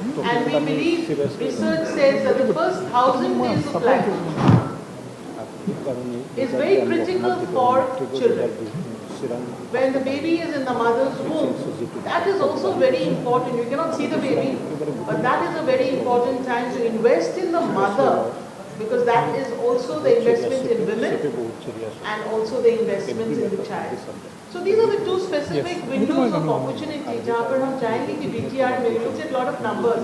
And we believe, research says that the first 1,000 days of life is very critical for children. When the baby is in the mother's womb, that is also very important. You cannot see the baby, but that is a very important time to invest in the mother, because that is also the investment in women and also the investment in the child. So these are the two specific windows of opportunity जहाँ पर हम चाहेंगे कि BTR में, we looked at a lot of numbers,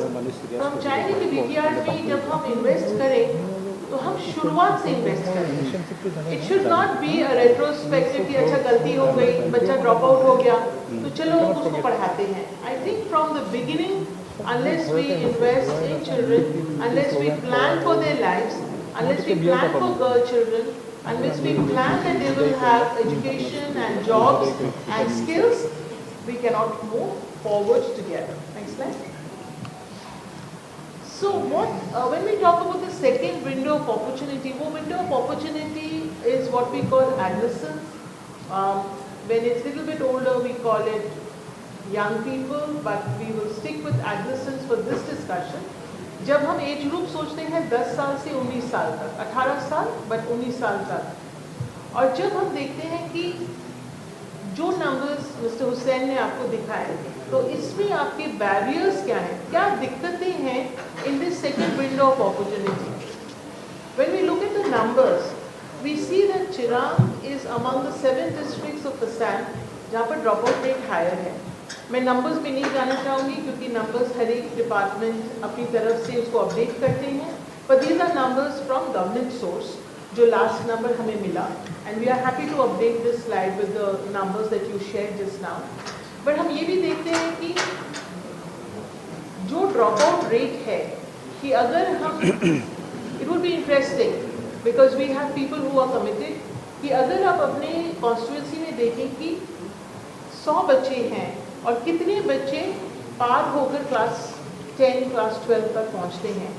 तो हम चाहेंगे कि BTR में जब हम invest करें तो हम शुरुआत से इन्वेस्ट करें. It should not be a retrospective कि अच्छा गलती हो गई, बच्चा ड्रॉप आउट हो गया तो चलो उसको पढ़ाते हैं. I think from the beginning, unless we invest in children, unless we plan for their lives, unless we plan for girl children, unless we plan that they will have education and jobs and skills, we cannot move forward together. Next slide. So when we talk about the second window of opportunity, window of opportunity is what we call adolescence. When it's a little bit older, we call it young people, but we will stick with adolescence for this discussion. जब हम age group सोचते हैं 10 साल से 19 साल तक, 18 साल but 19 साल तक, और जब हम देखते हैं कि जो नंबर्स मिस्टर हुसैन ने आपको दिखाए, तो इसमें आपके बैरियर्स क्या हैं, क्या दिक्कतें हैं in this second window of opportunity. When we look at the numbers, we see that Chirang is among the 7 districts of Assam जहाँ पर ड्रॉप आउट रेट हायर है. मैं नंबर्स में नहीं जाना चाहूँगी क्योंकि नंबर्स हर एक डिपार्टमेंट अपनी तरफ से उसको अपडेट करते हैं, but these are numbers from government source जो लास्ट नंबर हमें मिला, and we are happy to update this slide with the numbers that you shared just now. But हम ये भी देखते हैं कि जो ड्रॉप आउट रेट है कि अगर हम it would be interesting because we have people who are committed कि अगर आप अपने कॉन्स्टिट्यूएंसी में देखें कि 100 बच्चे हैं और कितने बच्चे पार होकर क्लास 10, क्लास 12 तक पहुंचते हैं,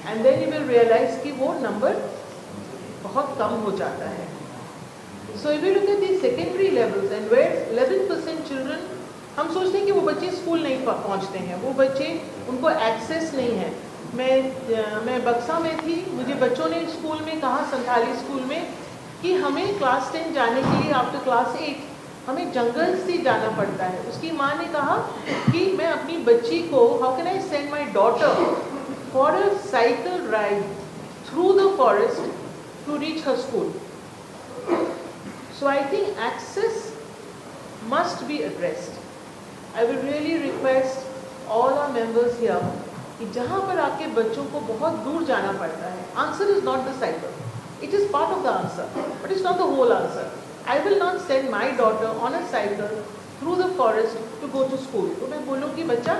and then you will realise कि वो नंबर बहुत कम हो जाता है. So if you look at the secondary levels and where 11% children, हम सोचते हैं कि वो बच्चे स्कूल नहीं पहुंचते हैं, वो बच्चे उनको एक्सेस नहीं है. मैं बक्सा में थी, मुझे बच्चों ने स्कूल में कहा, संथाली स्कूल में, कि हमें क्लास 10 जाने के लिए आफ्टर क्लास 8 हमें जंगल से जाना पड़ता है. उसकी माँ ने कहा कि मैं अपनी बच्ची को, how can I send my daughter for a cycle ride through the forest to reach her school. So I think access must be addressed. I will really request all our members here कि जहाँ पर आपके बच्चों को बहुत दूर जाना पड़ता है, answer is not the cycle. It is part of the answer, but it's not the whole answer. I will not send my daughter on a cycle through the forest to go to school. तो मैं बोलूँगी बच्चा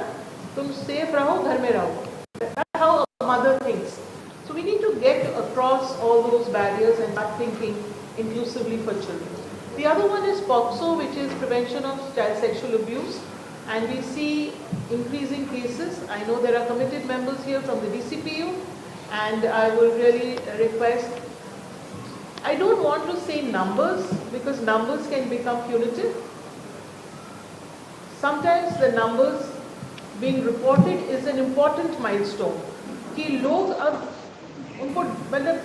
तुम safe रहो, घर में रहो. That's how a mother thinks. So we need to get across all those barriers and start thinking inclusively for children. The other one is POCSO, which is prevention of child sexual abuse, and we see increasing cases. I know there are committed members here from the DCPU, and I will really request. I don't want to say numbers because numbers can become punitive. Sometimes the numbers being reported is an important milestone. कि लोग अब उनको मतलब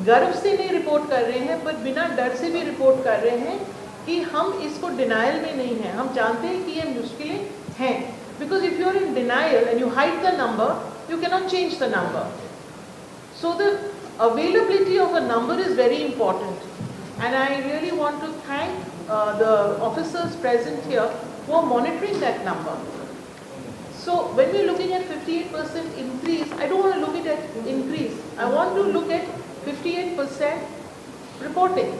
गर्व से नहीं report कर रहे हैं, पर बिना डर से भी रिपोर्ट कर रहे हैं कि हम इसको डिनाइल में नहीं हैं. हम जानते हैं कि ये मुश्किलें हैं. Because if you are in denial and you hide the number, you cannot change the number. So the availability of a number is very important, and I really want to thank the officers present here who are monitoring that number. So when we're looking at 58% increase, I don't want to look at increase. I want to look at 58% reporting.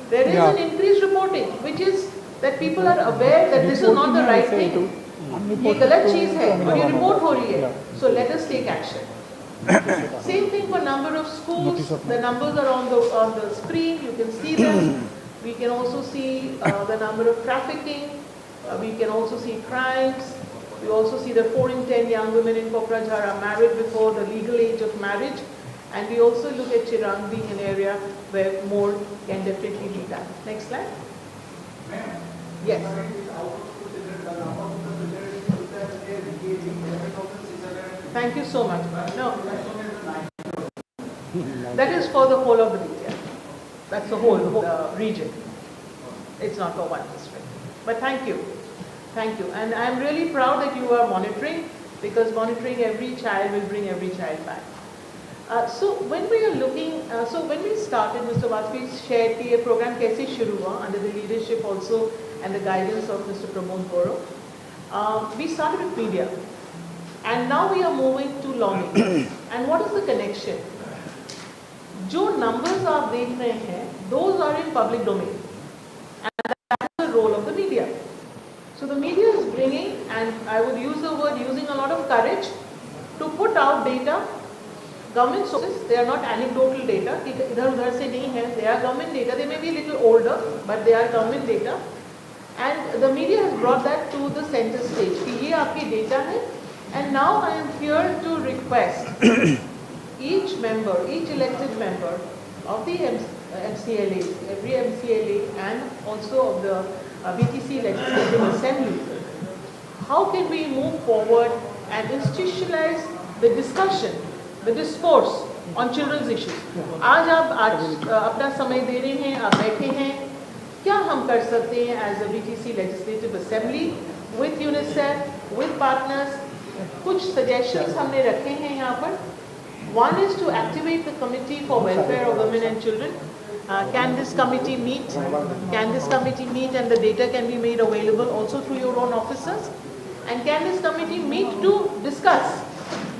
There is an increased reporting, which is that people are aware that this is not the right thing. ये गलत चीज है और ये report हो रही है. So let us take action. Same thing for number of schools. The numbers are on the screen. You can see them. We can also see the number of trafficking. We can also see crimes. We also see that 4 in 10 young women in Kokrajhar are married before the legal age of marriage. And we also look at Chirang being an area where more can definitely be done. Next slide. Yes. Thank you so much. No, that is for the whole of the BTR. That's the whole region. It's not for one district. But thank you. Thank you. And I'm really proud that you are monitoring, because monitoring every child will bring every child back. So when we are looking, when we started, Mr. Vajpayee shared कि ये program कैसे शुरू हुआ under the leadership also and the guidance of Mr. Pramod Boro. We started with media, and now we are moving to learning. And what is the connection? जो numbers आप देख रहे हैं, those are in public domain, and that is the role of the media. So the media is bringing, and I would use the word using a lot of courage to put out data. Government sources, they are not anecdotal data, इधर उधर से नहीं है, they are government data, they may be a little older, but they are government data. And the media has brought that to the center stage, कि ये आपकी data है, and now I am here to request each member, each elected member of the MCLA, every MCLA, and also of the BTC Legislative Assembly, how can we move forward and institutionalize the discussion, the discourse on children's issues. आज आप अपना समय दे रहे हैं, आप बैठे हैं, क्या हम कर सकते हैं as a BTC Legislative Assembly with UNICEF, with partners? कुछ suggestions हमने रखे हैं यहाँ पर. One is to activate the Committee for Welfare of Women and Children. Can this committee meet? Can this committee meet and the data can be made available also through your own officers? And can this committee meet to discuss?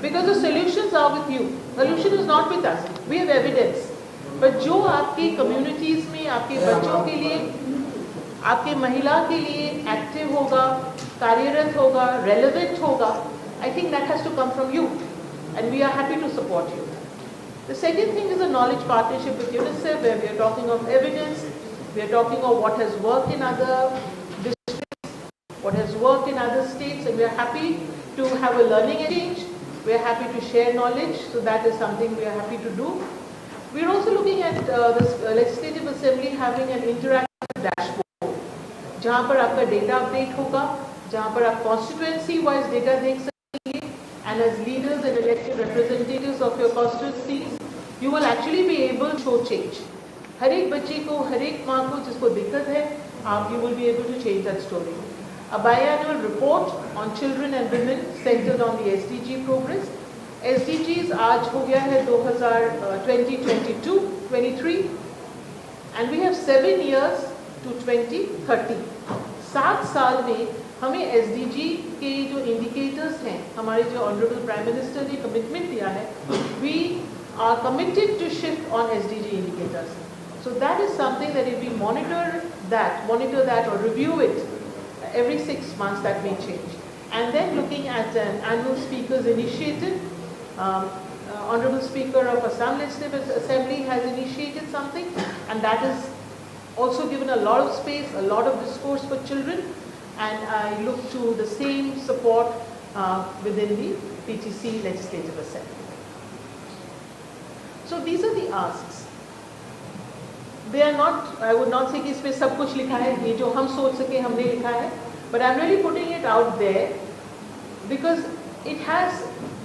Because the solutions are with you. Solution is not with us. We have evidence. But जो आपकी communities में आपके बच्चों के लिए, आपके महिला के लिए active होगा, कार्यरत होगा, relevant होगा, I think that has to come from you. And we are happy to support you. The second thing is a knowledge partnership with UNICEF, where we are talking of evidence, we are talking of what has worked in other districts, what has worked in other states, and we are happy to have a learning exchange. We are happy to share knowledge, so that is something we are happy to do. We are also looking at this Legislative Assembly having an interactive dashboard, जहाँ पर आपका data update होगा, जहाँ पर आप constituency wise data देख सकेंगे, and as leaders and elected representatives of your constituencies, you will actually be able to show change. हर एक बच्चे को, हर एक माँ को जिसको दिक्कत है, you will be able to change that story. A biannual report on children and women centered on the SDG progress. SDGs आज हो गया है 2022-23, and we have 7 years to 2030. 7 साल में हमें SDG के जो indicators हैं, हमारे जो Honorable Prime Minister ने commitment दिया है, we are committed to shift on SDG indicators. So that is something that if we monitor that or review it every 6 months, that may change. And then looking at an annual speakers initiative, Honorable Speaker of Assam Legislative Assembly has initiated something, and that has also given a lot of space, a lot of discourse for children, and I look to the same support within the BTC Legislative Assembly. So these are the asks. They are not, I would not say कि इसमें सब कुछ लिखा है, ये जो हम सोच सके हमने लिखा है, but I'm really putting it out there because it has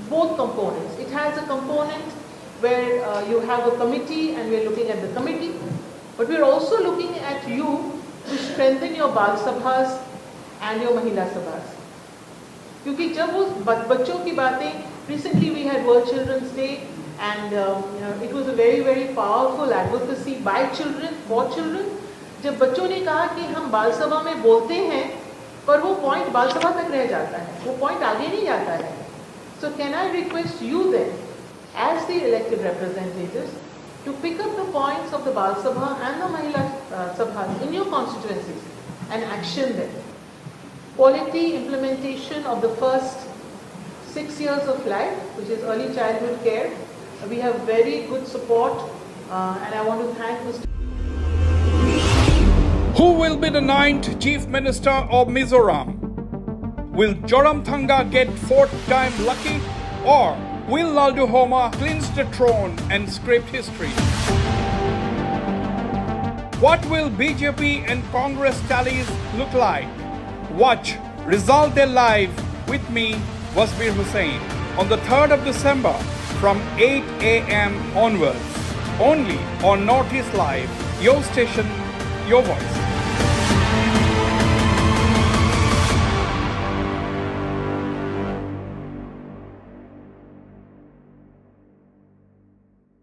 both components. It has a component where you have a committee and we're looking at the committee, but we're also looking at you to strengthen your Bal Sabhas and your Mahila Sabhas. क्योंकि जब वो बच्चों की बातें, recently we had World Children's Day, and it was a very, very powerful advocacy by children, for children. जब बच्चों ने कहा कि हम बाल सभा में बोलते हैं, पर वो पॉइंट बाल सभा तक रह जाता है, वो पॉइंट आगे नहीं जाता है. So can I request you then, as the elected representatives, to pick up the points of the Bal Sabha and the Mahila Sabhas in your constituencies and action them. Quality implementation of the first 6 years of life, which is early childhood care. We have very good support, and I want to thank Mr. Who will be the 9th Chief Minister of Mizoram? Will Joramthanga get 4th time lucky, or will Laldu Homa cleanse the throne and scrape history? What will BJP and Congress tallies look like? Watch Result Their Live with me, Wasbir Hussain. on the 3rd of December from 8 a.m. onwards. Only on Northeast Live, your station, your voice.